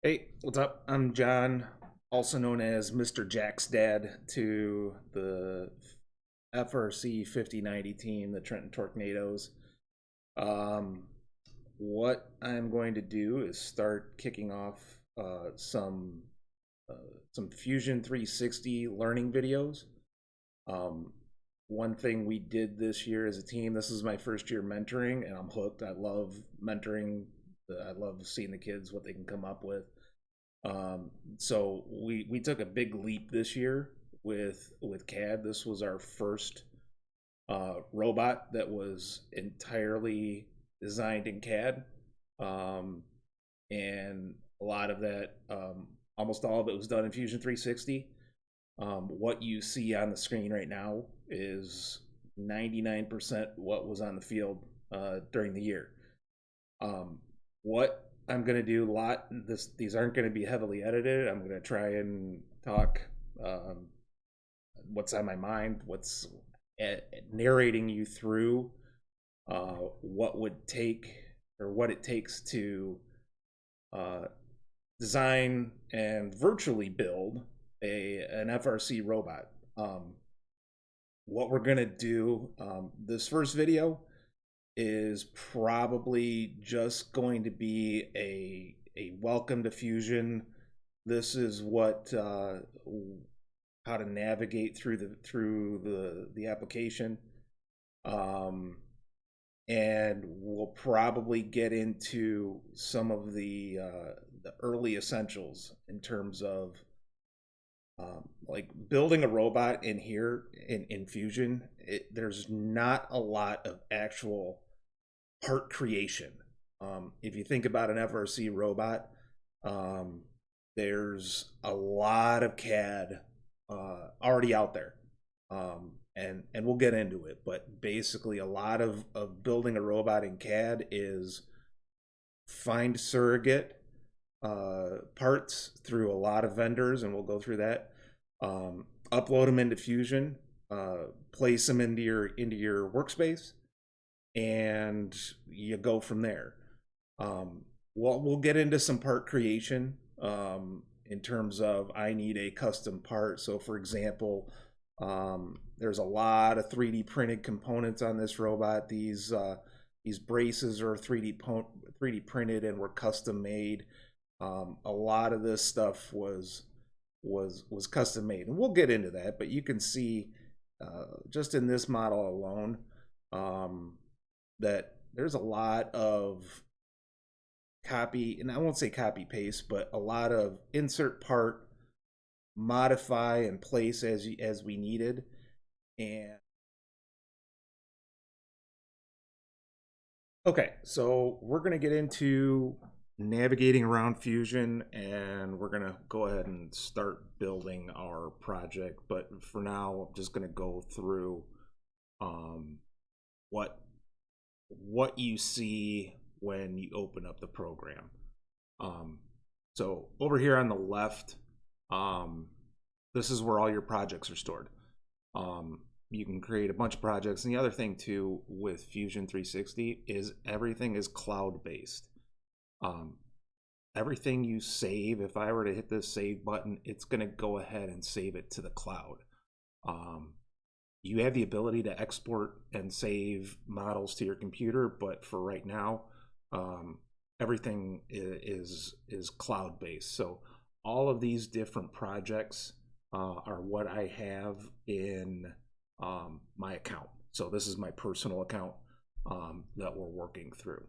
Hey, what's up? I'm John, also known as Mr. Jack's dad to the FRC 5090 team, the Trenton Torquenados. Um, what I'm going to do is start kicking off some uh, some Fusion 360 learning videos. Um, One thing we did this year as a team, this is my first year mentoring, and I'm hooked. I love mentoring. I love seeing the kids what they can come up with. So we took a big leap this year with CAD. This was our first robot that was entirely designed in CAD, um, and a lot of that, almost all of it, was done in Fusion 360. What you see on the screen right now is 99% what was on the field during the year. What I'm gonna do these aren't gonna be heavily edited. I'm gonna try and talk um, what's on my mind, what's narrating you through what would take or what it takes to uh, design and virtually build an FRC robot. What we're gonna do, this first video is probably just going to be a welcome to Fusion. This is what how to navigate through the application, um, and we'll probably get into some of the early essentials in terms of like building a robot in here in Fusion. There's not a lot of actual part creation. If you think about an FRC robot, um, there's a lot of CAD already out there, and we'll get into it. But basically, a lot of building a robot in CAD is find surrogate parts through a lot of vendors, and we'll go through that. Upload them into Fusion, place them into your workspace, and you go from there. We'll get into some part creation in terms of I need a custom part. So for example, there's a lot of 3D printed components on this robot. These braces are 3D printed and were custom made. A lot of this stuff was custom made, and we'll get into that. But you can see just in this model alone, that there's a lot of copy, and I won't say copy paste, but a lot of insert part, modify and place as we needed. And okay, so we're going to get into navigating around Fusion, and we're going to go ahead and start building our project. But for now, I'm just going to go through what you see when you open up the program. So over here on the left, this is where all your projects are stored. You can create a bunch of projects. And the other thing too with Fusion 360 is everything is cloud-based. Everything you save, if I were to hit this save button, it's going to go ahead and save it to the cloud. You have the ability to export and save models to your computer, but for right now, everything is cloud-based. So all of these different projects are what I have in my account. So this is my personal account that we're working through.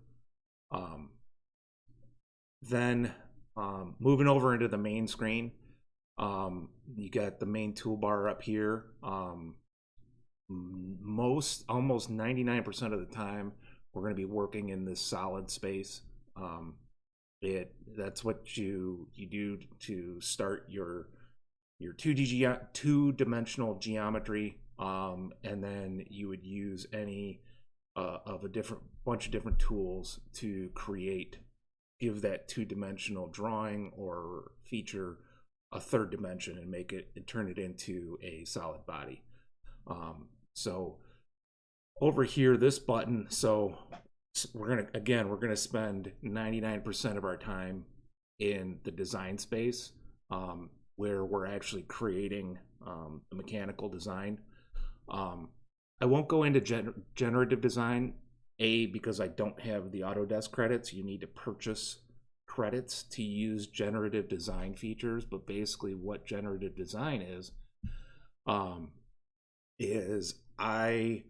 Then moving over into the main screen, you got the main toolbar up here. Almost 99% of the time we're going to be working in this solid space. That's what you do to start your 2-dimensional geometry, and then you would use any of a bunch of different tools to give that 2-dimensional drawing or feature a third dimension and turn it into a solid body. So over here, this button, so we're gonna spend 99% of our time in the design space, where we're actually creating the mechanical design. I won't go into generative design, because I don't have the Autodesk credits. You need to purchase credits to use generative design features, but basically what generative design is I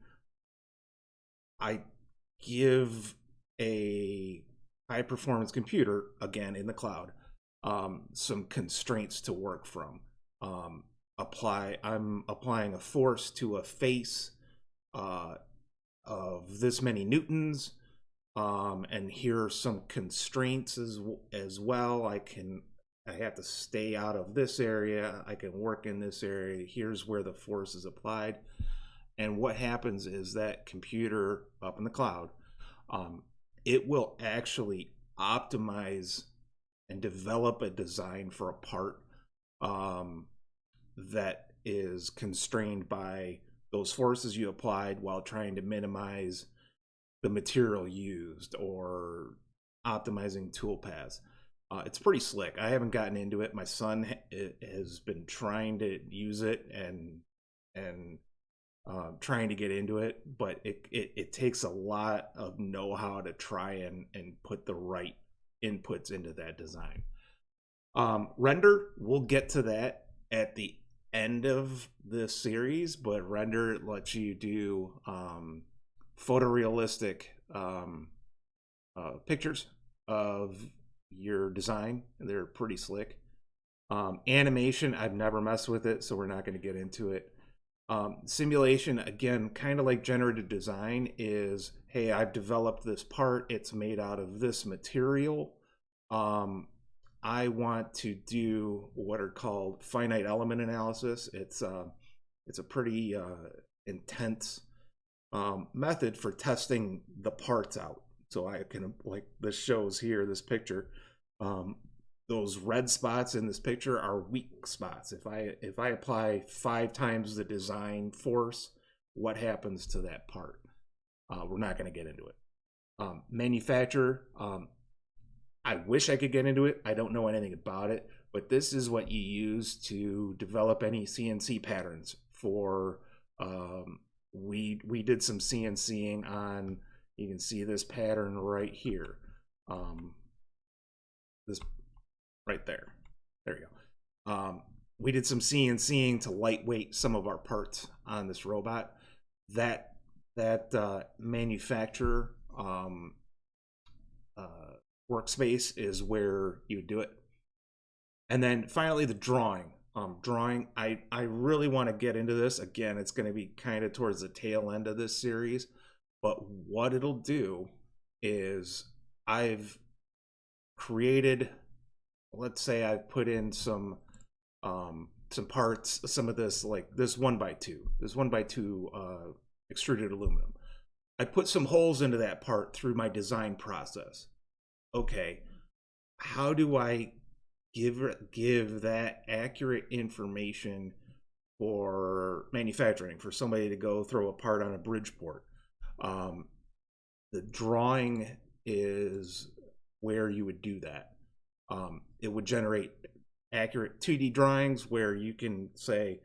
give a high performance computer, again in the cloud, some constraints to work from. I'm applying a force to a face of this many newtons, and here are some constraints as well. I have to stay out of this area. I can work in this area. Here's where the force is applied. And what happens is that computer up in the cloud, it will actually optimize and develop a design for a part that is constrained by those forces you applied, while trying to minimize the material used or optimizing tool paths. It's pretty slick. I haven't gotten into it. My son has been trying to use it and trying to get into it, but it takes a lot of know-how to try and put the right inputs into that design. Render, we'll get to that at the end of this series, but render lets you do photorealistic pictures of your design. They're pretty slick. Animation, I've never messed with it, so we're not going to get into it. Simulation, again, kind of like generative design, is, hey, I've developed this part, it's made out of this material. I want to do what are called finite element analysis. It's a pretty intense method for testing the parts out. So I can, like this shows here, this picture, those red spots in this picture are weak spots. If I apply 5 times the design force, what happens to that part? We're not going to get into it. Manufacture, I wish I could get into it. I don't know anything about it, but this is what you use to develop any CNC patterns for. We did some CNCing on. You can see this pattern right here. This right there. There you go. We did some CNCing to lightweight some of our parts on this robot. That manufacturer workspace is where you do it. And then finally the drawing. Drawing, I really want to get into this. Again, it's going to be kind of towards the tail end of this series, but what it'll do is I've created, let's say I've put in some parts, some of this, like this 1x2 extruded aluminum. I put some holes into that part through my design process. Okay, how do I give that accurate information for manufacturing, for somebody to go throw a part on a Bridgeport? The drawing is where you would do that. It would generate accurate 2D drawings where you can say,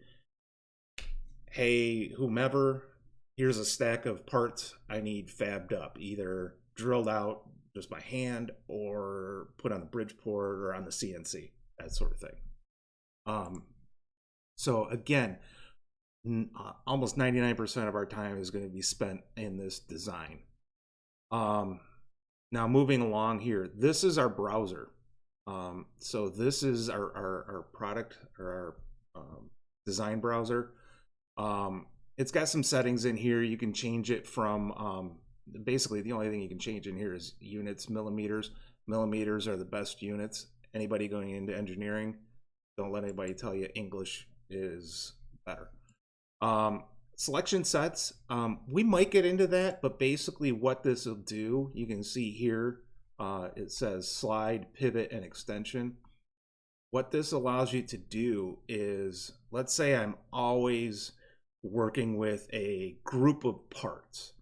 hey, whomever, here's a stack of parts I need fabbed up, either drilled out just by hand or put on the Bridgeport or on the CNC, that sort of thing. So again, almost 99% of our time is going to be spent in this design. Now moving along here, this is our browser. So this is our product, or our design browser. It's got some settings in here. You can change it from, basically the only thing you can change in here is units, millimeters. Millimeters are the best units. Anybody going into engineering, don't let anybody tell you English is better. Selection sets, we might get into that, but basically what this will do, you can see here, it says slide, pivot, and extension. What this allows you to do is, let's say I'm always working with a group of parts,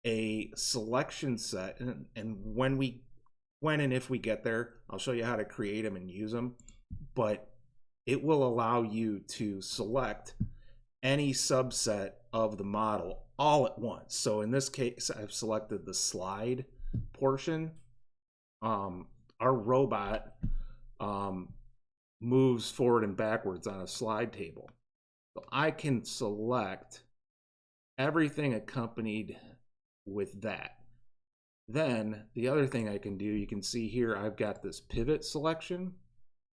a selection set, and when we when and if we get there, I'll show you how to create them and use them, but it will allow you to select any subset of the model all at once. So in this case, I've selected the slide portion. Our robot moves forward and backwards on a slide table. So I can select everything accompanied with that. Then the other thing I can do, you can see here, I've got this pivot selection.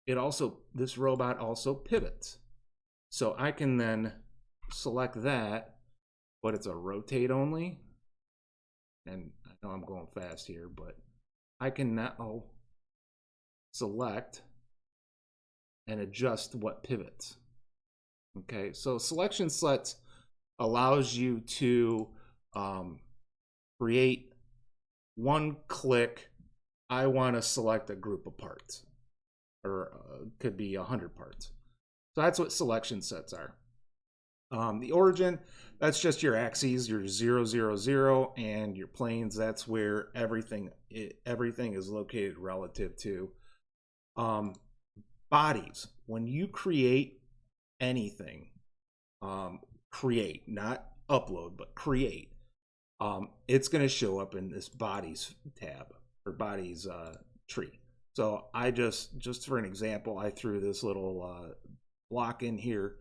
This robot also pivots. So I can then select that, but it's a rotate only. And I know I'm going fast here, but I can now select and adjust what pivots. Okay, so selection sets allows you to create one click. I want to select a group of parts, or could be 100 parts. So that's what selection sets are. The origin, that's just your axes, your 0, 0, 0, and your planes. That's where everything is located relative to. Bodies, when you create anything, create, not upload, but create, it's going to show up in this bodies tab, or bodies tree. So I just for an example, I threw this little block in here.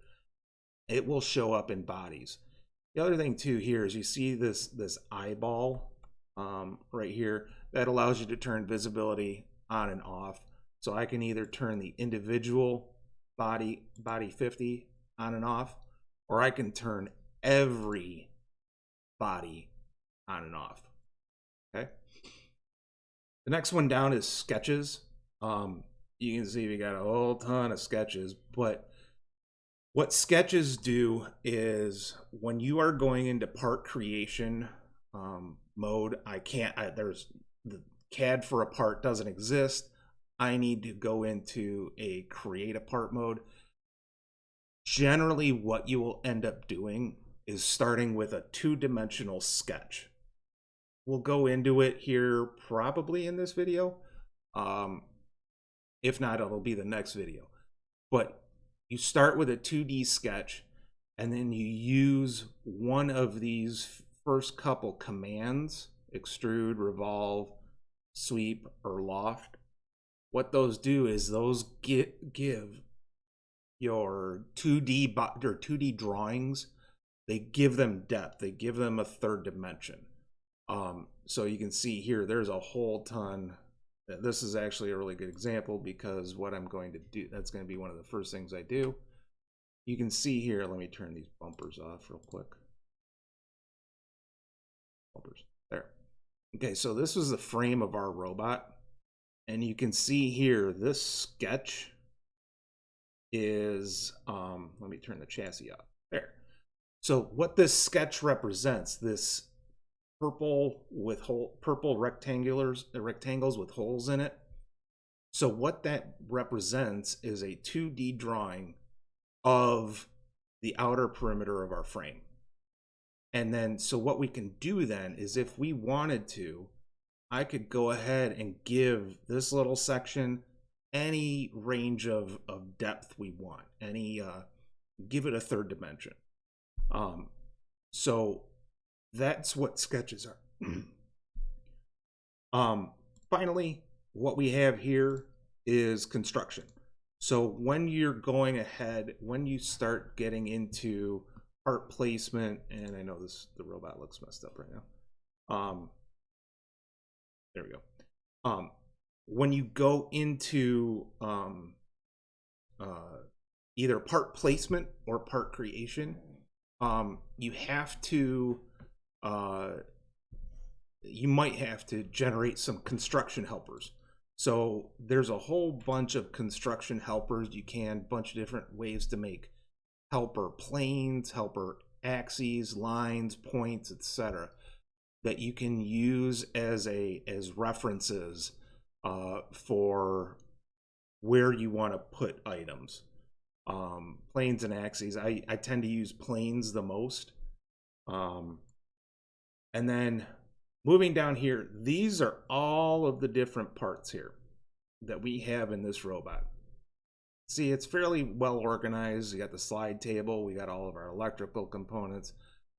It will show up in bodies. The other thing too here is you see this eyeball right here that allows you to turn visibility on and off. So I can either turn the individual body 50 on and off, or I can turn every body on and off. Okay. The next one down is sketches. You can see we got a whole ton of sketches, but what sketches do is when you are going into part creation mode, there's the CAD for a part doesn't exist. I need to go into a create a part mode. Generally, what you will end up doing is starting with a two-dimensional sketch. We'll go into it here probably in this video. If not, it'll be the next video. But you start with a 2D sketch, and then you use one of these first couple commands, extrude, revolve, sweep, or loft. What those do is those give your 2D drawings, they give them depth, they give them a third dimension. So you can see here, there's a whole ton. This is actually a really good example because what I'm going to do, that's going to be one of the first things I do. You can see here, let me turn these bumpers off real quick. Bumpers, there. Okay, so this was the frame of our robot. And you can see here, this sketch is, let me turn the chassis off. There. So what this sketch represents, this purple rectangles with holes in it. So what that represents is a 2D drawing of the outer perimeter of our frame. And then, so what we can do then is if we wanted to, I could go ahead and give this little section any range of depth we want, give it a third dimension. So that's what sketches are. Finally, what we have here is construction. So when you're going ahead, when you start getting into part placement, and I know the robot looks messed up right now. There we go. When you go into either part placement or part creation, you have to, you might have to generate some construction helpers. So there's a whole bunch of construction helpers. You can, bunch of different ways to make helper planes, helper axes, lines, points, etc. that you can use as references for where you want to put items. Planes and axes, I tend to use planes the most. And then moving down here, these are all of the different parts here that we have in this robot. See, it's fairly well organized. You got the slide table, we got all of our electrical components,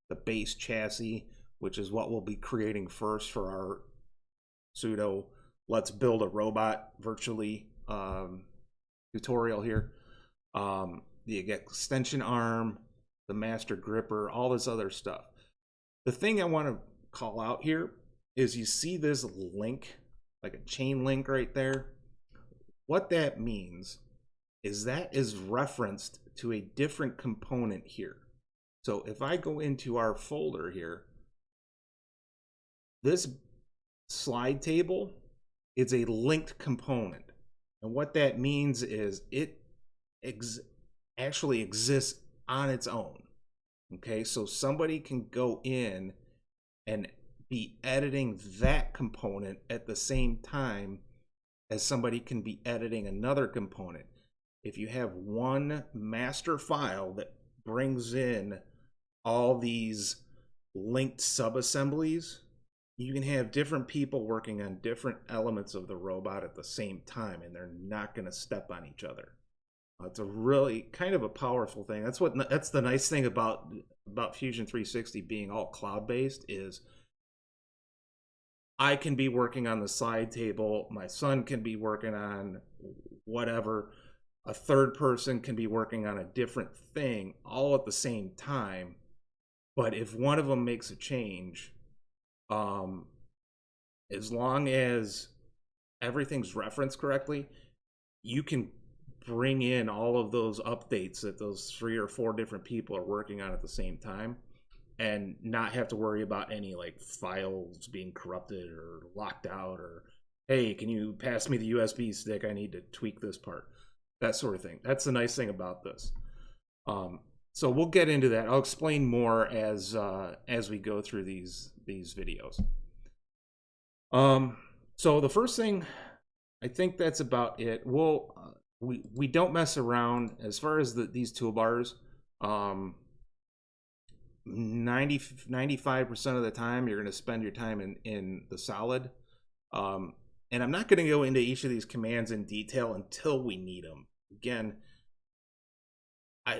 the base chassis, which is what we'll be creating first for our pseudo let's build a robot virtually tutorial here. The extension arm, the master gripper, all this other stuff. The thing I want to call out here is you see this link, like a chain link right there. What that means is that is referenced to a different component here. So if I go into our folder here, this slide table is a linked component. And what that means is it actually exists on its own. Okay, so somebody can go in and be editing that component at the same time as somebody can be editing another component. If you have one master file that brings in all these linked sub-assemblies, you can have different people working on different elements of the robot at the same time, and they're not going to step on each other. It's a really kind of a powerful thing. That's the nice thing about Fusion 360 being all cloud-based is I can be working on the slide table, my son can be working on whatever, a third person can be working on a different thing all at the same time. But if one of them makes a change, as long as everything's referenced correctly, you can bring in all of those updates that those 3 or 4 different people are working on at the same time and not have to worry about any like files being corrupted or locked out, or hey, can you pass me the USB stick, I need to tweak this part, that sort of thing. That's the nice thing about this. So we'll get into that. I'll explain more as we go through these videos. So the first thing, I think that's about it. We don't mess around as far as these toolbars. 95% of the time you're going to spend your time in the solid. And I'm not going to go into each of these commands in detail until we need them. Again,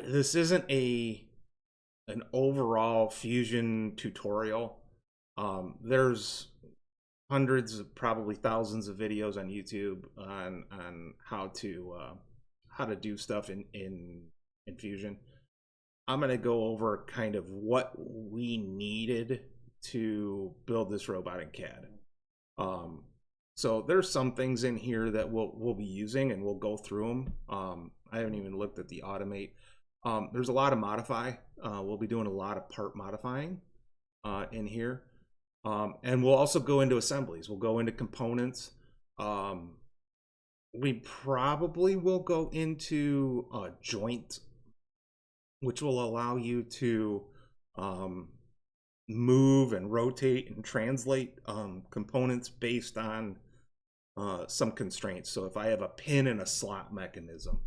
this isn't an overall Fusion tutorial. There's hundreds, probably thousands of videos on YouTube on how to do stuff in Fusion. I'm going to go over kind of what we needed to build this robot in CAD. So there's some things in here that we'll be using, and we'll go through them. I haven't even looked at the automate. There's a lot of modify. We'll be doing a lot of part modifying in here. And we'll also go into assemblies. We'll go into components. We probably will go into a joint, which will allow you to move and rotate and translate components based on some constraints. So if I have a pin and a slot mechanism,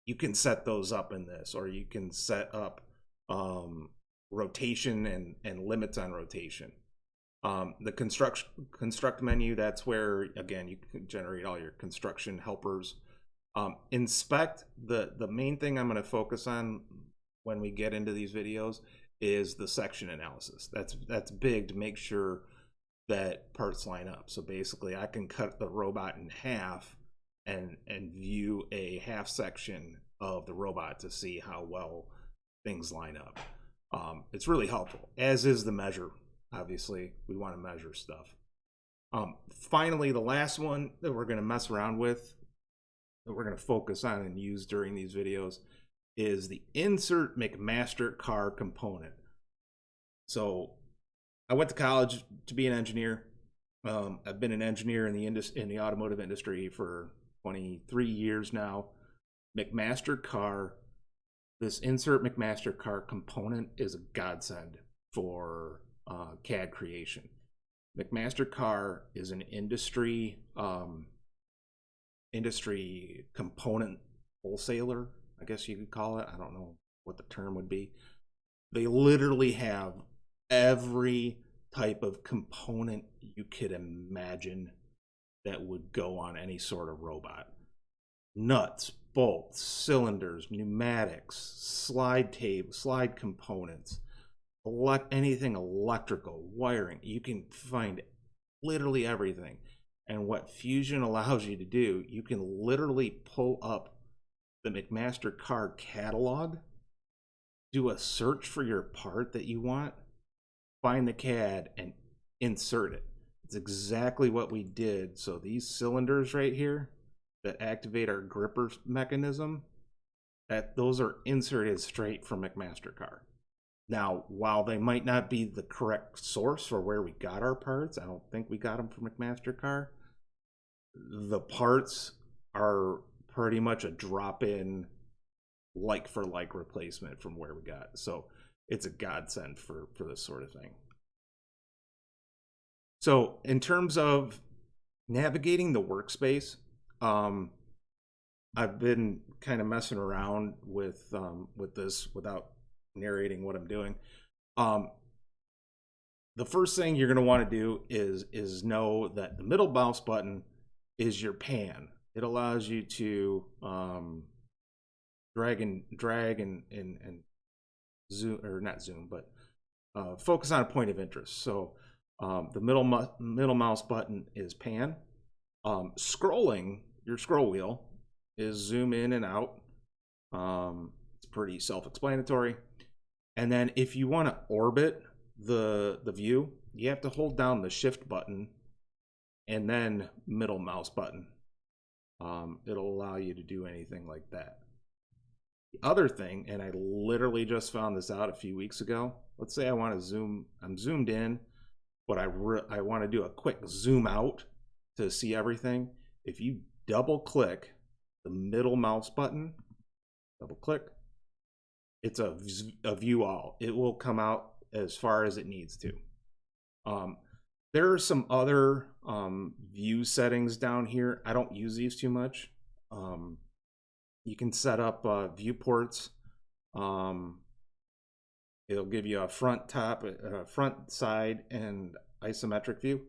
you can set those up in this, or you can set up rotation and limits on rotation. The construct menu, that's where, again, you can generate all your construction helpers. Inspect, the main thing I'm going to focus on when we get into these videos is the section analysis. That's big to make sure that parts line up. So basically I can cut the robot in half and view a half section of the robot to see how well things line up. It's really helpful, as is the measure. Obviously we want to measure stuff. Finally, the last one that we're going to mess around with, that we're going to focus on and use during these videos, is the insert McMaster car component. So I went to college to be an engineer. I've been an engineer in the automotive industry for 23 years now. McMaster car, this insert McMaster car component is a godsend for CAD creation. McMaster car is an industry component wholesaler, I guess you could call it. I don't know what the term would be. They literally have every type of component you could imagine that would go on any sort of robot. Nuts, bolts, cylinders, pneumatics, slide tape, slide components, anything electrical, wiring. You can find literally everything. And what Fusion allows you to do, you can literally pull up the McMaster-Carr catalog, do a search for your part that you want, find the CAD, and insert it. It's exactly what we did. So these cylinders right here that activate our gripper mechanism, those are inserted straight from McMaster-Carr. Now, while they might not be the correct source for where we got our parts, I don't think we got them from McMaster-Carr, the parts are pretty much a drop-in like for like replacement from where we got. So it's a godsend for this sort of thing. So in terms of navigating the workspace, I've been kind of messing around with this without narrating what I'm doing. The first thing you're going to want to do is know that the middle mouse button is your pan. It allows you to drag and zoom, or not zoom, but focus on a point of interest. So the middle mouse button is pan. Scrolling, your scroll wheel, is zoom in and out. It's pretty self-explanatory. And then if you want to orbit the view, you have to hold down the shift button and then middle mouse button. It'll allow you to do anything like that. The other thing, and I literally just found this out a few weeks ago. Let's say I want to zoom, I'm zoomed in, but I want to do a quick zoom out to see everything. If you double click the middle mouse button, double click, it's a view all. It will come out as far as it needs to. There are some other view settings down here. I don't use these too much. You can set up viewports. It'll give you a front, top, front, side, and isometric view.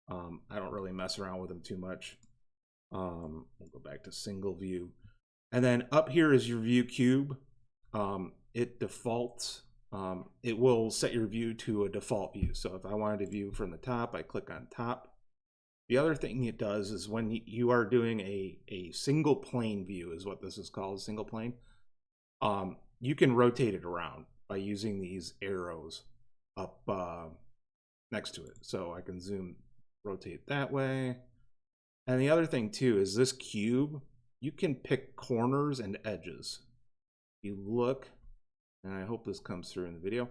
I don't really mess around with them too much. We'll go back to single view. And then up here is your view cube. It defaults. It will set your view to a default view. So if I wanted to view from the top, I click on top. The other thing it does is when you are doing a single plane view, is what this is called, single plane, you can rotate it around by using these arrows up next to it. So I can zoom, rotate that way. And the other thing too is this cube, you can pick corners and edges. You look, and I hope this comes through in the video.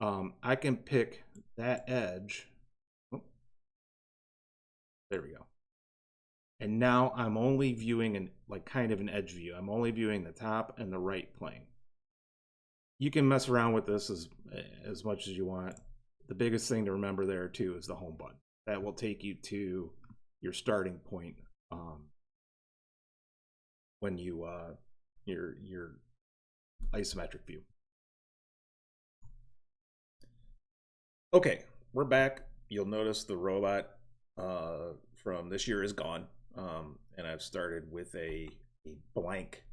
I can pick that edge. Oh, there we go. And now I'm only viewing like kind of an edge view. I'm only viewing the top and the right plane. You can mess around with this as much as you want. The biggest thing to remember there too is the home button. That will take you to your starting point when you your isometric view. Okay, we're back. You'll notice the robot from this year is gone, and I've started with a blank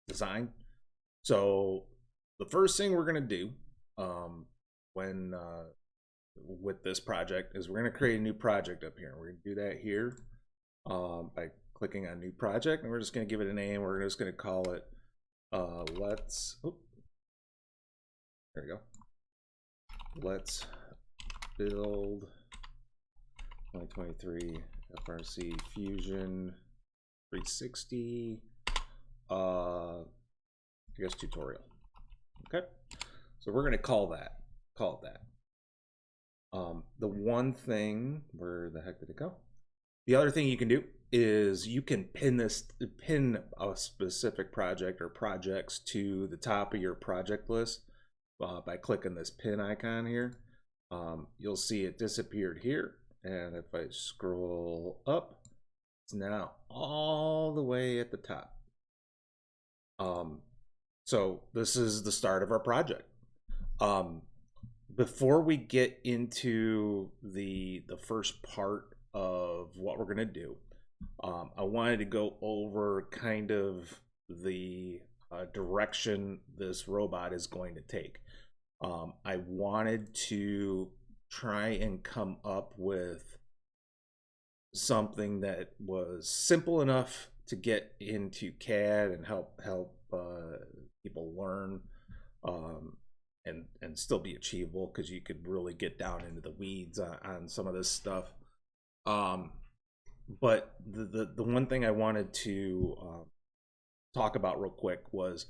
design. So the first thing we're going to do with this project is we're going to create a new project up here. We're going to do that here by clicking on new project, and we're just going to give it a name. We're just going to call it there we go. Let's build 2023 FRC Fusion 360 I guess tutorial. Okay, so we're going to call it that. The one thing, where the heck did it go? The other thing you can do is you can pin a specific project or projects to the top of your project list by clicking this pin icon here. You'll see it disappeared here, and if I scroll up, it's now all the way at the top. So this is the start of our project. before we get into the first part of what we're gonna do, I wanted to go over kind of the direction this robot is going to take. I wanted to try and come up with something that was simple enough to get into CAD and help people learn, um, and still be achievable, because you could really get down into the weeds on some of this stuff. But the one thing I wanted to talk about real quick was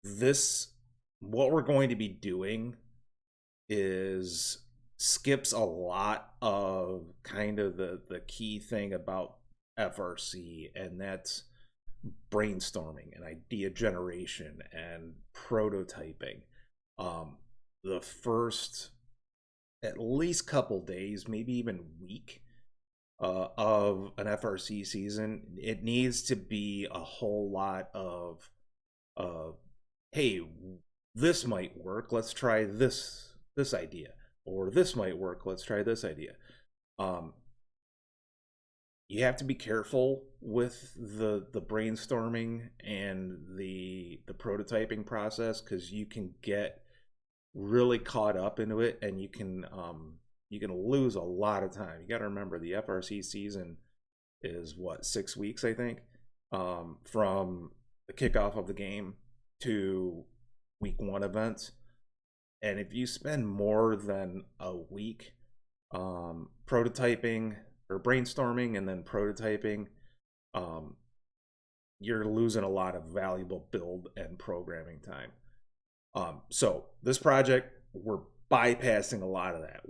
this. What we're going to be doing is skips a lot of kind of the key thing about FRC, and that's brainstorming and idea generation and prototyping. The first at least couple days, maybe even week, of an FRC season, it needs to be a whole lot of, hey, this might work, let's try this idea, or this might work, let's try this idea. You have to be careful with the brainstorming and the prototyping process, because you can get really caught up into it, and you can lose a lot of time. You got to remember, the FRC season is what, 6 weeks, I think, from the kickoff of the game to week 1 events. And if you spend more than a week prototyping or brainstorming and then prototyping, you're losing a lot of valuable build and programming time. So this project, we're bypassing a lot of that.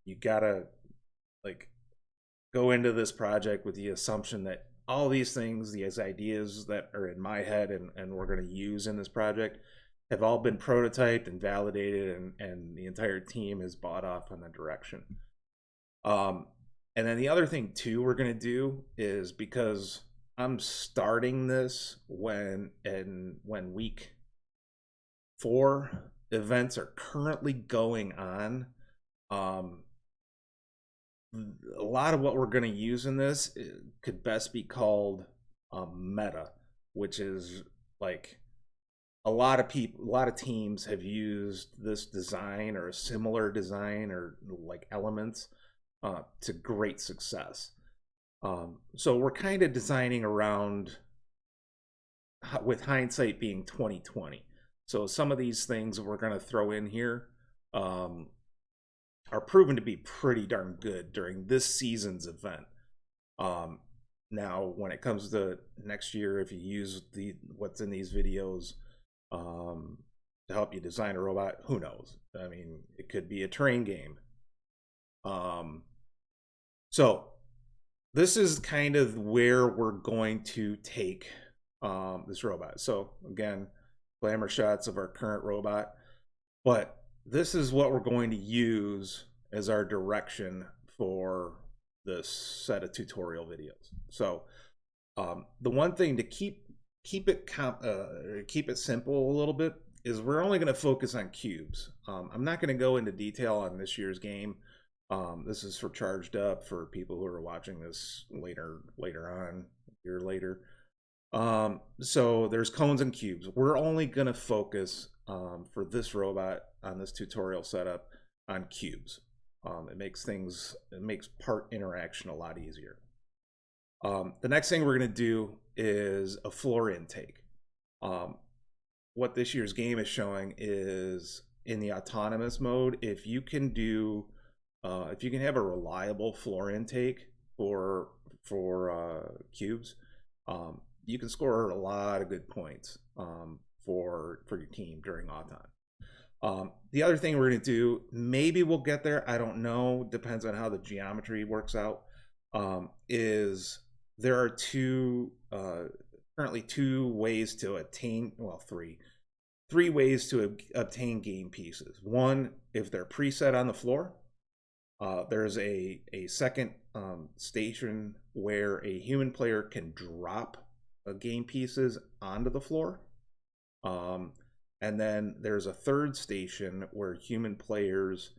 You gotta go into this project with the assumption that all these things, these ideas that are in my head and we're going to use in this project, have all been prototyped and validated, and the entire team is bought off on the direction. And then the other thing too we're going to do is, because I'm starting this when week 4 events are currently going on, a lot of what we're going to use in this could best be called meta, which is like a lot of teams have used this design or a similar design or like elements to great success. So we're kind of designing around, with hindsight being 2020. So some of these things we're going to throw in here are proven to be pretty darn good during this season's event. Now, when it comes to next year, if you use what's in these videos to help you design a robot, who knows? I mean, it could be a terrain game. So this is kind of where we're going to take this robot. So again, glamour shots of our current robot, but this is what we're going to use as our direction for this set of tutorial videos. So the one thing to keep it simple a little bit is we're only going to focus on cubes. I'm not going to go into detail on this year's game. This is for charged up for people who are watching this later on, a year later. So there's cones and cubes. We're only going to focus for this robot on this tutorial setup on cubes. It makes part interaction a lot easier. The next thing we're going to do is a floor intake. What this year's game is showing is, in the autonomous mode, if you can have a reliable floor intake for cubes, you can score a lot of good points for your team during Auton. The other thing we're going to do, maybe we'll get there, I don't know, depends on how the geometry works out, is there are currently 2 ways to attain, well, 3 ways to obtain game pieces. One, if they're preset on the floor. There's a second station where a human player can drop game pieces onto the floor. And then there's a third station where human players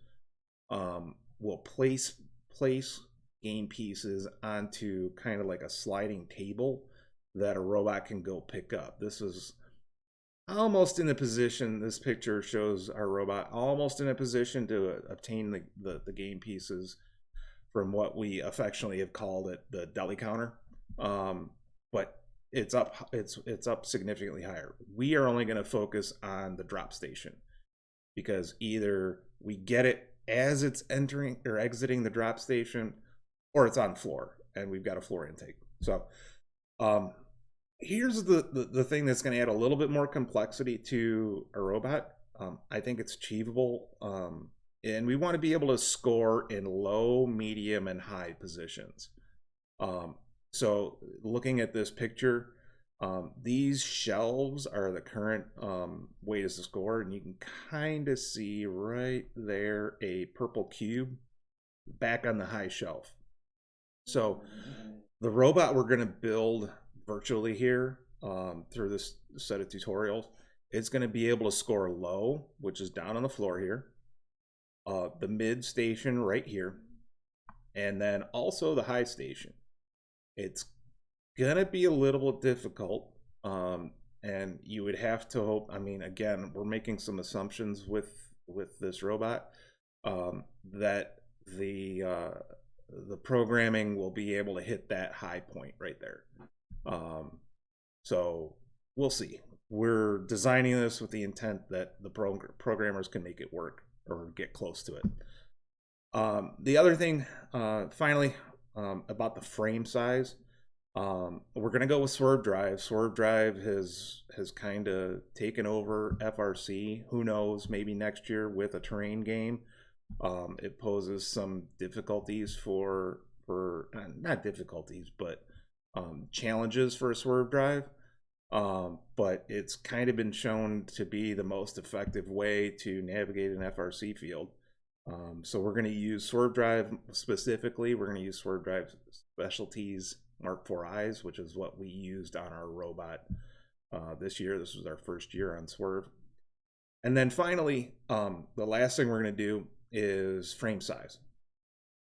will place game pieces onto kind of like a sliding table that a robot can go pick up. This is almost in a position, this picture shows our robot almost in a position to obtain the game pieces from what we affectionately have called it the deli counter. But it's up significantly higher. We are only going to focus on the drop station because either we get it as it's entering or exiting the drop station, or it's on floor and we've got a floor intake. So here's the thing that's going to add a little bit more complexity to a robot. I think it's achievable, and we want to be able to score in low, medium, and high positions. So looking at this picture, these shelves are the current way to score, and you can kind of see right there a purple cube back on the high shelf. So the robot we're going to build virtually here through this set of tutorials, it's going to be able to score low, which is down on the floor here, the mid station right here, and then also the high station. It's gonna be a little bit difficult, and you would have to hope, I mean, again, we're making some assumptions with this robot, that the programming will be able to hit that high point right there. So we'll see. We're designing this with the intent that the programmers can make it work or get close to it. The other thing, finally, about the frame size, we're going to go with Swerve Drive. Swerve Drive has kind of taken over FRC. Who knows, maybe next year with a terrain game. It poses some difficulties for not difficulties, but challenges for a Swerve Drive. But it's kind of been shown to be the most effective way to navigate an FRC field. So we're going to use Swerve Drive specifically. We're going to use Swerve Drive Specialties Mark IV Eyes, which is what we used on our robot this year. This was our first year on Swerve. And then finally, the last thing we're going to do is frame size.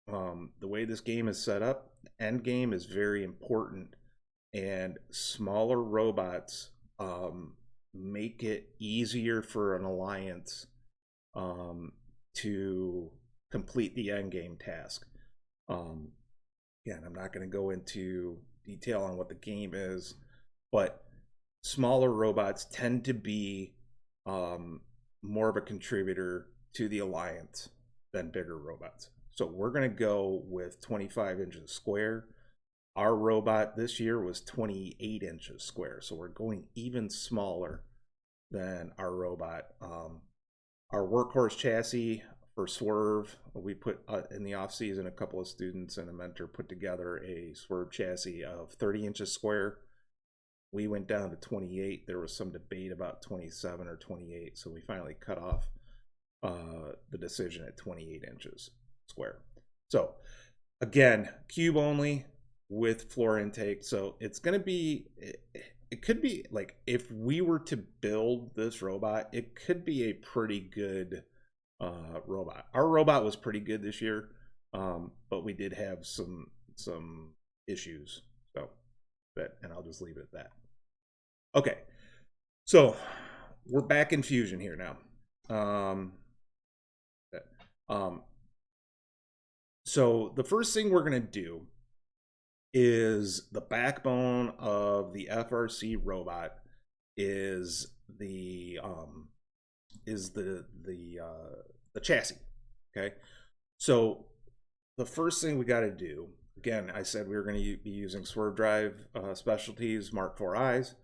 The way this game is set up, the end game is very important, and smaller robots make it easier for an alliance to complete the end game task. Again, I'm not going to go into detail on what the game is, but smaller robots tend to be more of a contributor to the alliance than bigger robots. So we're going to go with 25 inches square. Our robot this year was 28 inches square, so we're going even smaller than our robot. Our workhorse chassis for Swerve, we put in the off season, a couple of students and a mentor put together a Swerve chassis of 30 inches square. We went down to 28. There was some debate about 27 or 28, so we finally cut off the decision at 28 inches square. So again, cube only with floor intake. So it's going to be, it could be like, if we were to build this robot, it could be a pretty good robot. Our robot was pretty good this year, but we did have some issues. So and I'll just leave it at that. Okay, so we're back in Fusion here now. So the first thing we're going to do is the backbone of the FRC robot is the chassis. Okay, so the first thing we got to do, again, I said we were going to be using Swerve Drive Specialties Mark IV Eyes.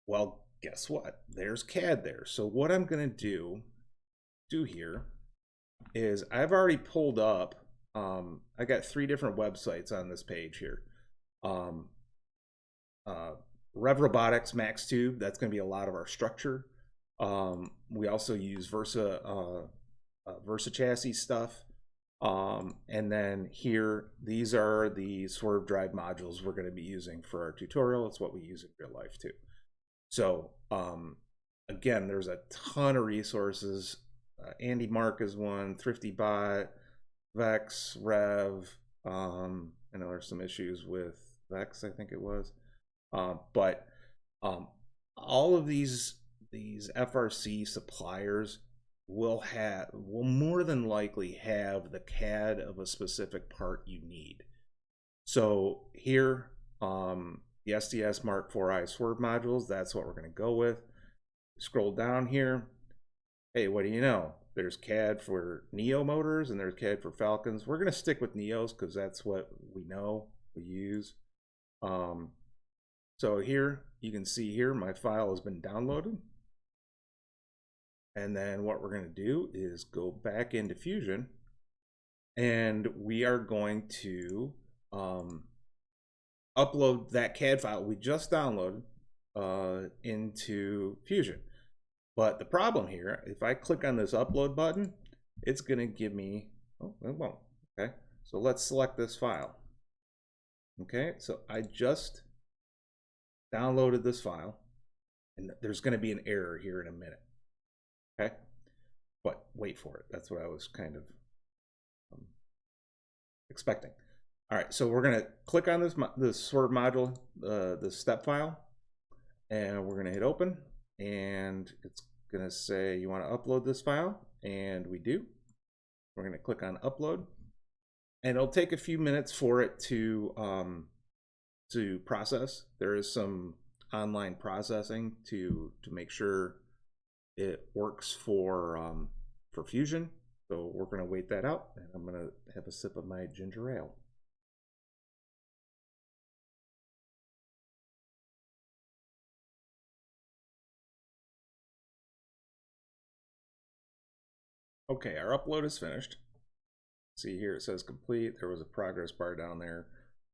Well, guess what? There's CAD there. So what I'm going to do here is I've already pulled up. I got 3 different websites on this page here. Rev Robotics Max Tube, that's going to be a lot of our structure. We also use Versa chassis stuff. And then here, these are the Swerve Drive modules we're going to be using for our tutorial. It's what we use in real life too. So again, there's a ton of resources. Andy Mark is one, ThriftyBot, Vex, Rev. I know there's some issues with Vex, I think it was. But all of these FRC suppliers will more than likely have the CAD of a specific part you need. So here, the SDS Mark IV-i swerve modules, that's what we're going to go with. Scroll down here. Hey, what do you know? There's CAD for Neo motors and there's CAD for Falcons. We're going to stick with Neos because that's what we know, we use. So here, you can see here, my file has been downloaded. And then what we're going to do is go back into Fusion, and we are going to upload that CAD file we just downloaded into Fusion. But the problem here, if I click on this upload button, it's going to give me, oh, it won't. Okay, so let's select this file. Okay, so I just downloaded this file, and there's going to be an error here in a minute. Okay, but wait for it. That's what I was kind of expecting. All right, so we're going to click on this swerve module, this step file, and we're going to hit open, and it's going to say you want to upload this file, and we do. We're going to click on upload, and it'll take a few minutes for it to process. There is some online processing to make sure it works for Fusion. So we're going to wait that out, and I'm going to have a sip of my ginger ale. Okay, our upload is finished. See here, it says complete. There was a progress bar down there.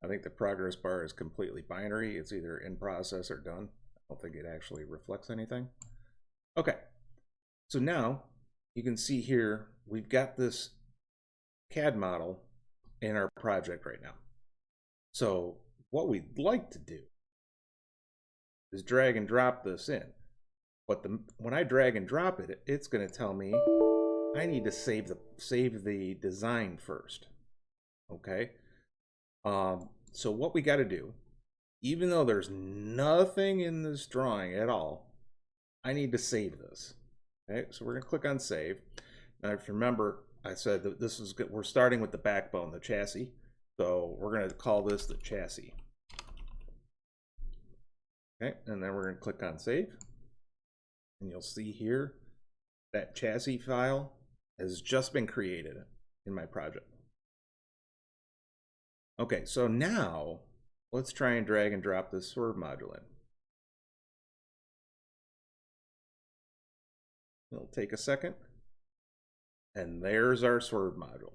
I think the progress bar is completely binary. It's either in process or done. I don't think it actually reflects anything. Okay, so now you can see here, we've got this CAD model in our project right now. So what we'd like to do is drag and drop this in. But when I drag and drop it, it's going to tell me I need to save the design first. Okay. So what we got to do, even though there's nothing in this drawing at all, I need to save this. Okay. So we're going to click on save. Now, if you remember, I said that this is good. We're starting with the backbone, the chassis. So we're going to call this the chassis. Okay. And then we're going to click on save. And you'll see here that chassis file has just been created in my project. Okay, so now let's try and drag and drop this swerve module in. It'll take a second. And there's our swerve module.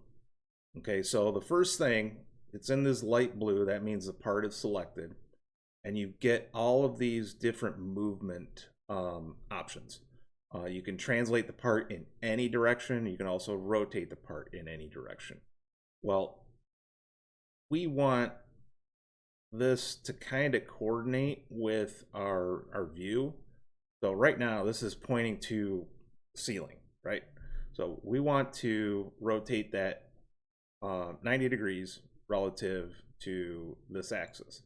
Okay, so the first thing, it's in this light blue. That means the part is selected. And you get all of these different movement options. You can translate the part in any direction. You can also rotate the part in any direction. Well, we want this to kind of coordinate with our view. So right now, this is pointing to ceiling, right? So we want to rotate that 90 degrees relative to this axis.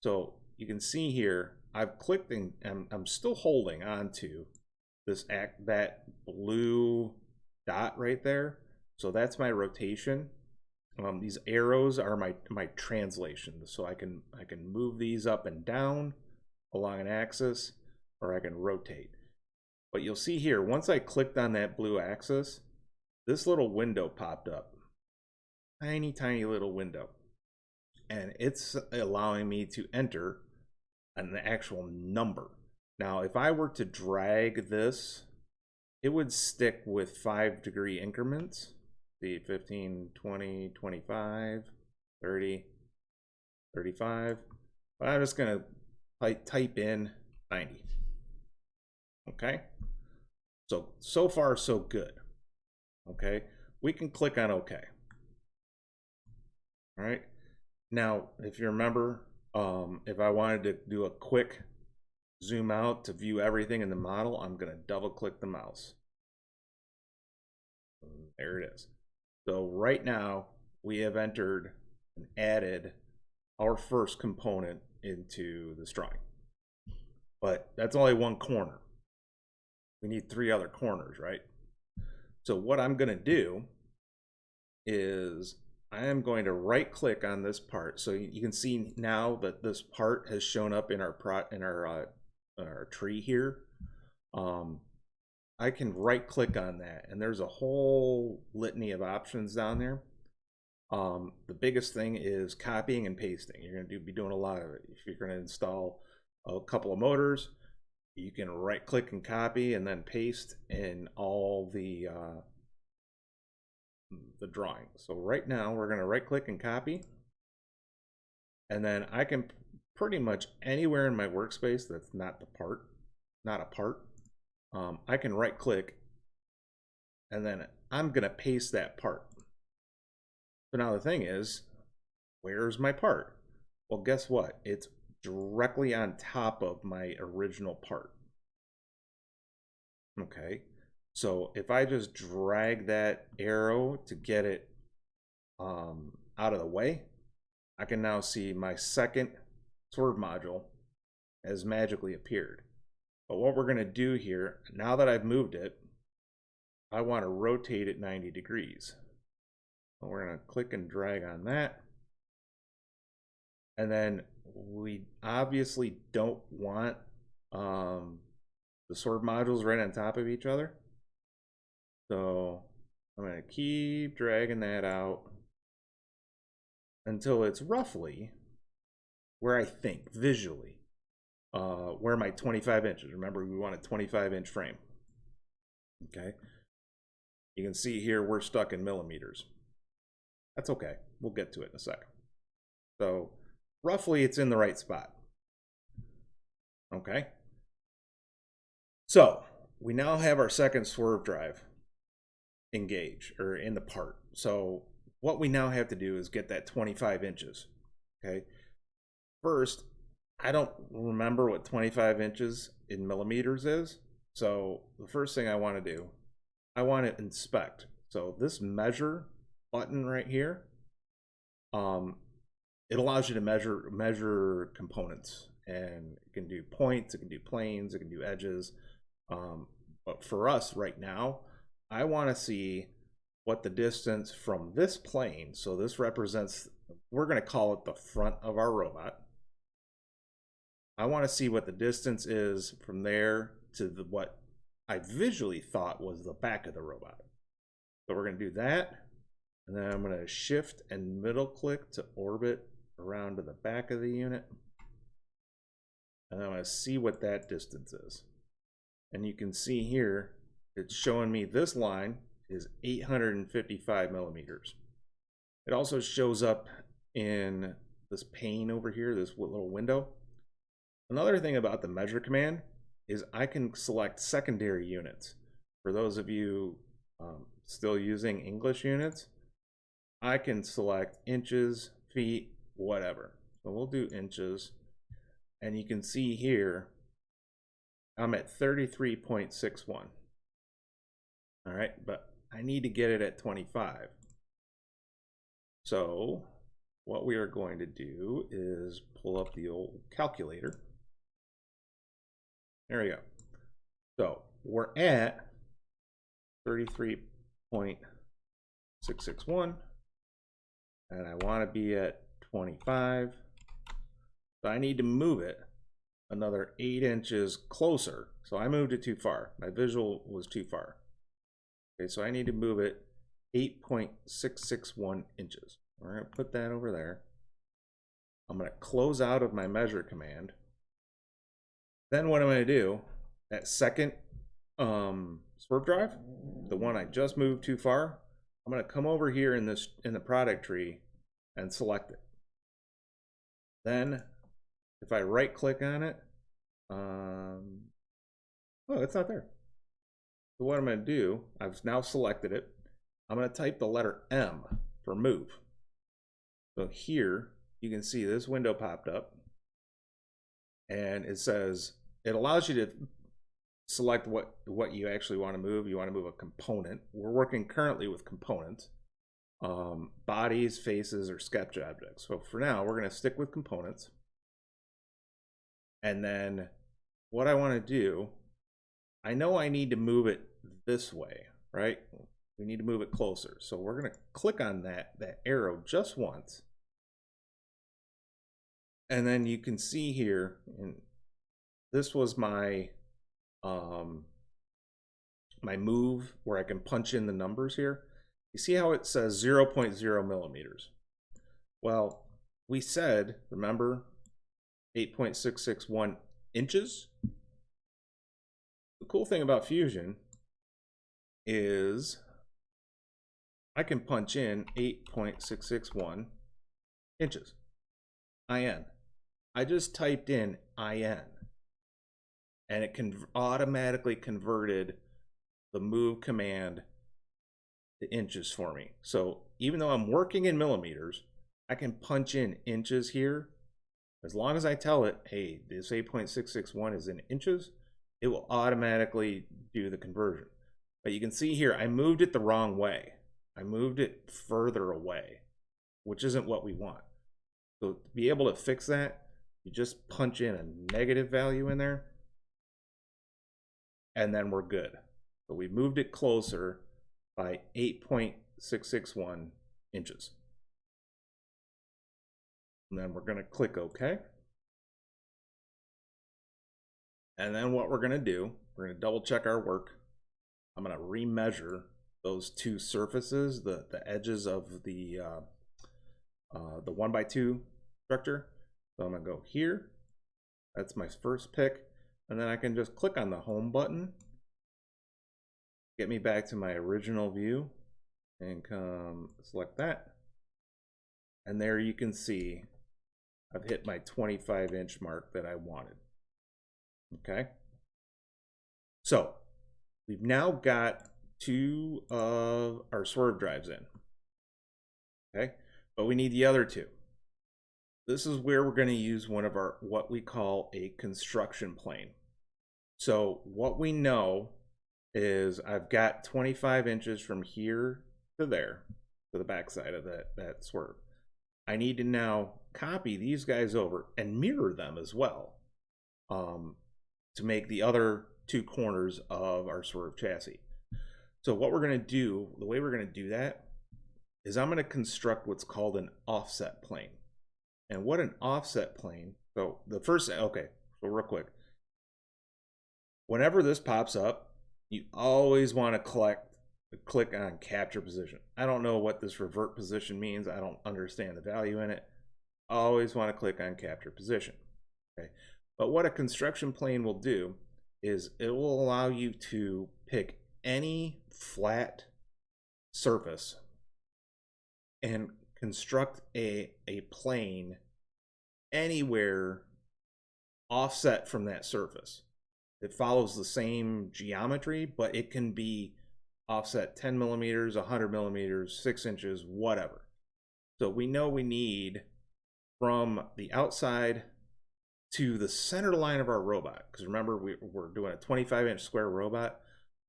So you can see here, I've clicked and I'm still holding on to that blue dot right there. So that's my rotation. These arrows are my translation. So I can move these up and down along an axis, or I can rotate. But you'll see here, once I clicked on that blue axis, this little window popped up. Tiny, tiny little window. And it's allowing me to enter an actual number. Now, if I were to drag this, it would stick with 5-degree increments. See, 15, 20, 25, 30, 35. But I'm just going to type in 90. Okay. So far, so good. Okay. We can click on OK. All right. Now, if you remember, if I wanted to do a quick zoom out to view everything in the model, I'm going to double click the mouse. And there it is. So right now we have entered and added our first component into this drawing. But that's only one corner. We need 3 other corners, right? So what I'm going to do is I am going to right click on this part. So you can see now that this part has shown up in our tree here. I can right click on that, and there's a whole litany of options down there. The biggest thing is copying and pasting. You're going to be doing a lot of it. If you're going to install a couple of motors, you can right click and copy and then paste in all the drawing. So right now we're going to right click and copy, and then I can pretty much anywhere in my workspace that's not a part, I can right click, and then I'm going to paste that part. So now the thing is, where's my part? Well, guess what? It's directly on top of my original part. Okay, so if I just drag that arrow to get it out of the way, I can now see my second swerve module has magically appeared. But what we're going to do here, now that I've moved it, I want to rotate it 90 degrees. So we're going to click and drag on that. And then we obviously don't want the swerve modules right on top of each other. So I'm going to keep dragging that out until it's roughly where I think visually, where my 25 inches. Remember, we want a 25-inch frame. Okay. You can see here we're stuck in millimeters. That's okay. We'll get to it in a second. So roughly it's in the right spot. Okay. So we now have our second swerve drive engaged, or in the part. So what we now have to do is get that 25 inches. Okay. First, I don't remember what 25 inches in millimeters is. So the first thing I want to do, I want to inspect. So this measure button right here, it allows you to measure components, and it can do points, it can do planes, it can do edges. But for us right now, I want to see what the distance from this plane, so this represents, we're going to call it the front of our robot. I want to see what the distance is from there to what I visually thought was the back of the robot. So we're going to do that, and then I'm going to shift and middle click to orbit around to the back of the unit, and I'm going to see what that distance is. And you can see here it's showing me this line is 855 millimeters. It also shows up in this pane over here, this little window. Another thing about the measure command is I can select secondary units. For those of you still using English units, I can select inches, feet, whatever. So we'll do inches, and you can see here I'm at 33.61. All right, but I need to get it at 25. So what we are going to do is pull up the old calculator. There we go. So we're at 33.661, and I want to be at 25. So I need to move it another 8 inches closer. So I moved it too far. My visual was too far. Okay, so I need to move it 8.661 inches. We're going to put that over there. I'm going to close out of my measure command. Then what I'm going to do, that second swerve drive, the one I just moved too far, I'm going to come over here in the product tree and select it. Then if I right click on it, oh, it's not there. So what I'm going to do, I've now selected it. I'm going to type the letter M for move. So here you can see this window popped up, and it says it allows you to select what you actually want to move. You want to move a component. We're working currently with components, bodies, faces, or sketch objects. So for now, we're going to stick with components. And then what I want to do, I know I need to move it this way, right? We need to move it closer. So we're going to click on that arrow just once. And then you can see here, and this was my my move where I can punch in the numbers here. You see how it says 0.0 millimeters? Well, we said, remember, 8.661 inches. The cool thing about Fusion is I can punch in 8.661 inches. IN. I just typed in IN, and it automatically converted the move command to inches for me. So even though I'm working in millimeters, I can punch in inches here. As long as I tell it, hey, this 8.661 is in inches, it will automatically do the conversion. But you can see here, I moved it the wrong way. I moved it further away, which isn't what we want. So to be able to fix that, you just punch in a negative value in there, and then we're good. So we moved it closer by 8.661 inches. And then we're going to click OK. And then what we're going to do, we're going to double check our work. I'm going to remeasure those two surfaces, the edges of the 1x2 structure. So I'm going to go here. That's my first pick. And then I can just click on the home button, get me back to my original view, and come select that. And there you can see I've hit my 25-inch mark that I wanted. Okay. So we've now got two of our swerve drives in. Okay. But we need the other two. This is where we're going to use one of our, what we call a construction plane. So what we know is I've got 25 inches from here to there, to the backside of that swerve. I need to now copy these guys over and mirror them as well, to make the other two corners of our swerve chassis. So what we're going to do, the way we're going to do that is I'm going to construct what's called an offset plane. And what an offset plane, so the first, okay, so real quick. Whenever this pops up, you always want to click on capture position. I don't know what this revert position means. I don't understand the value in it. Always want to click on capture position. Okay. But what a construction plane will do is it will allow you to pick any flat surface and construct a plane anywhere offset from that surface. It follows the same geometry, but it can be offset 10 millimeters, 100 millimeters, 6 inches, whatever. So we know we need from the outside to the center line of our robot, because remember we're doing a 25-inch square robot.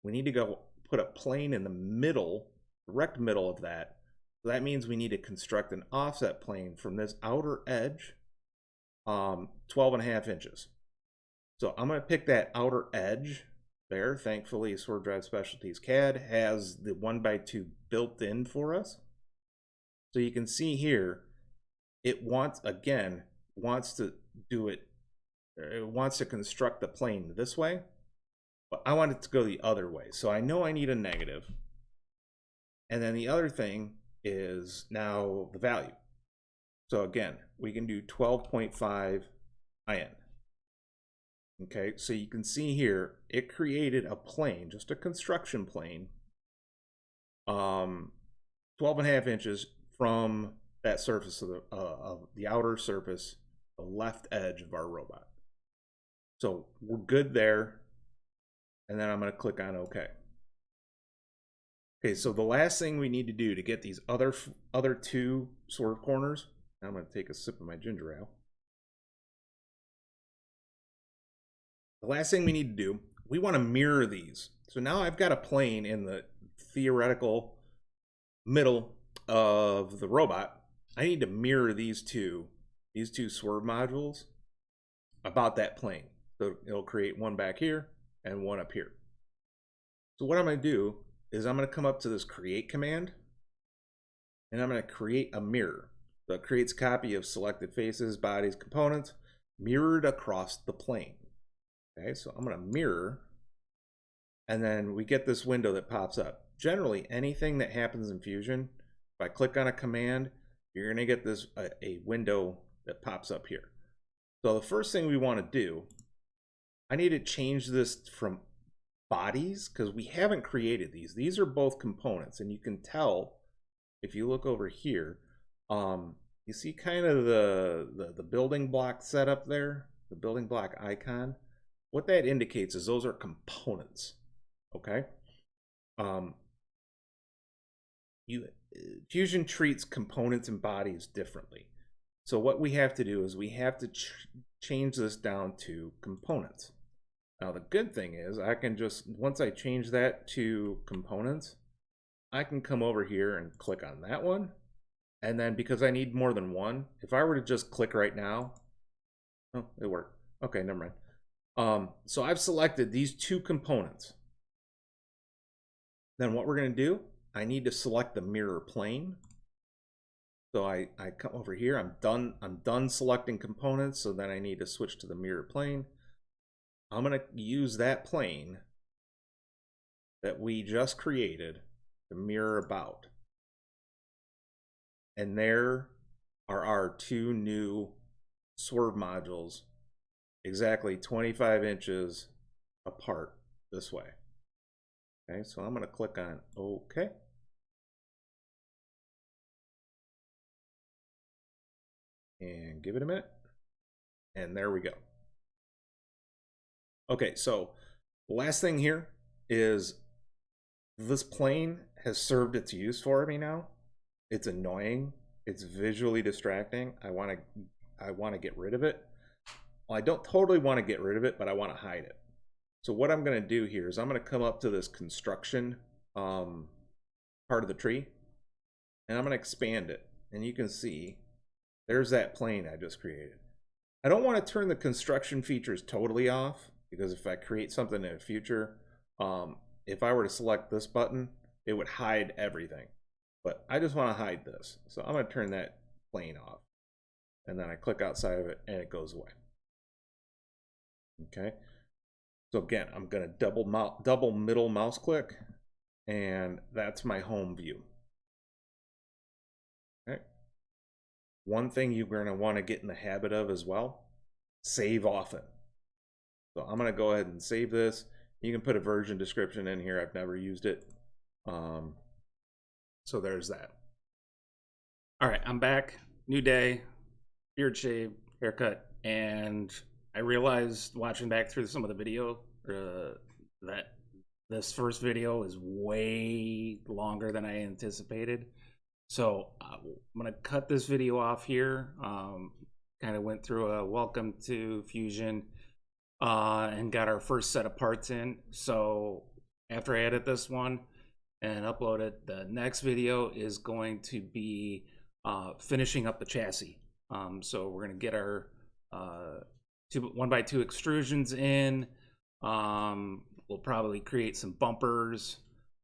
We need to go put a plane in the middle, direct middle of that. So that means we need to construct an offset plane from this outer edge, 12.5 inches. So I'm going to pick that outer edge there. Thankfully, Swerve Drive Specialties CAD has the 1x2 built in for us. So you can see here, it wants to do it. It wants to construct the plane this way, but I want it to go the other way. So I know I need a negative. And then the other thing is now the value. So again, we can do 12.5 IN. Okay, so you can see here, it created a plane, just a construction plane, 12.5 inches from that surface of the outer surface, the left edge of our robot. So we're good there. And then I'm going to click on OK. Okay, so the last thing we need to do to get these other two swerve corners, I'm going to take a sip of my ginger ale. the last thing we need to do, we want to mirror these. So now I've got a plane in the theoretical middle of the robot. I need to mirror these two swerve modules about that plane. So it'll create one back here and one up here. So what I'm going to do is I'm going to come up to this create command, and I'm going to create a mirror. So it creates a copy of selected faces, bodies, components, mirrored across the plane. Okay, so I'm going to mirror, and then we get this window that pops up. Generally, anything that happens in Fusion, if I click on a command, you're going to get this a window that pops up here. So the first thing we want to do, I need to change this from bodies, because we haven't created these. These are both components, and you can tell if you look over here, you see kind of the building block setup there, the building block icon. What that indicates is those are components. Okay. Fusion treats components and bodies differently. So what we have to do is we have to change this down to components. Now the good thing is I can just, once I change that to components, I can come over here and click on that one. And then because I need more than one, if I were to just click right now, oh, it worked. Okay, never mind. So I've selected these two components. Then what we're going to do, I need to select the mirror plane. So I come over here, I'm done selecting components, so then I need to switch to the mirror plane. I'm going to use that plane that we just created to mirror about. And there are our two new swerve modules, exactly 25 inches apart this way. Okay, so I'm going to click on OK. And give it a minute. And there we go. Okay, so the last thing here is this plane has served its use for me now. It's annoying. It's visually distracting. I want to get rid of it. Well, I don't totally want to get rid of it, but I want to hide it. So what I'm going to do here is I'm going to come up to this construction part of the tree, and I'm going to expand it. And you can see there's that plane I just created. I don't want to turn the construction features totally off, because if I create something in the future, if I were to select this button, it would hide everything. But I just want to hide this. So I'm going to turn that plane off. And then I click outside of it and it goes away. Okay. So again, I'm going to double middle mouse click, and that's my home view. Okay. One thing you're going to want to get in the habit of as well, save often. So I'm going to go ahead and save this. You can put a version description in here. I've never used it. So there's that. All right, I'm back. New day, beard shave, haircut, and I realized watching back through some of the video that this first video is way longer than I anticipated. So I'm going to cut this video off here. Kind of went through a welcome to Fusion and got our first set of parts in. So after I edit this one and upload it, the next video is going to be finishing up the chassis. So we're going to get our 1x2 extrusions in. We'll probably create some bumpers,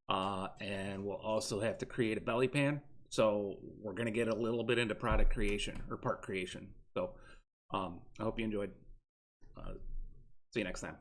and we'll also have to create a belly pan. So we're going to get a little bit into product creation or part creation. So I hope you enjoyed. See you next time.